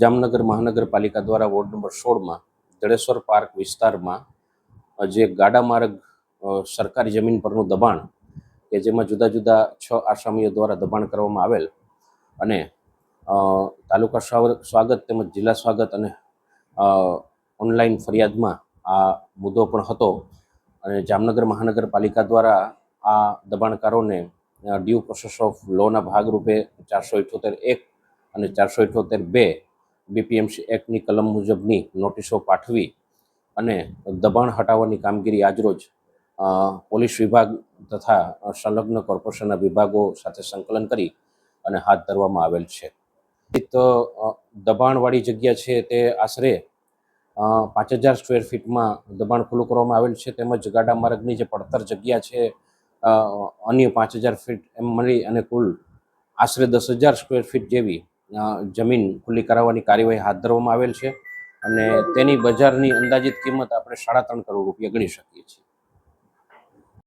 જામનગર મહાનગરપાલિકા દ્વારા ward number 16માં Jadeshwar park વિસ્તારમાં જે ગાડા માર્ગ સરકારી જમીન પરનું દબાણ કે જેમાં જુદા જુદા 6 આસામીઓ દ્વારા દબાણ કરવામાં આવેલ અને તાલુકા સ્વાગત તેમજ જિલ્લા સ્વાગત અને ઓનલાઈન ફરિયાદમાં આ મુદ્દો પણ હતો અને જામનગર મહાનગરપાલિકા દ્વારા આ દબાણકારોને ડ્યુ પ્રોસેસ ઓફ લોના ભાગરૂપે 478(1) અને 478(2) BPMC એક્ટની કલમ મુજબની નોટિસો પાઠવી અને દબાણ હટાવવાની કામગીરી આજરોજ પોલીસ વિભાગ તથા સંલગ્ન કોર્પોરેશનના વિભાગો સાથે સંકલન કરી અને હાથ ધરવામાં આવેલ છે. દબાણવાળી જગ્યા છે તે આશરે 5000 સ્ક્વેર ફીટમાં દબાણ ખુલ્લું કરવામાં આવેલ છે, તેમજ ગાડા માર્ગની જે પડતર જગ્યા છે અન્ય 5000 ફીટ એમ મળી અને કુલ આશરે 10,000 સ્ક્વેર ફીટ જેવી જમીન ખુલ્લી કરાવવાની કાર્યવાહી હાથ ધરવામાં આવેલ છે અને તેની બજારની અંદાજિત કિંમત આપણે 3.5 કરોડ રૂપિયા ગણી શકીએ છીએ.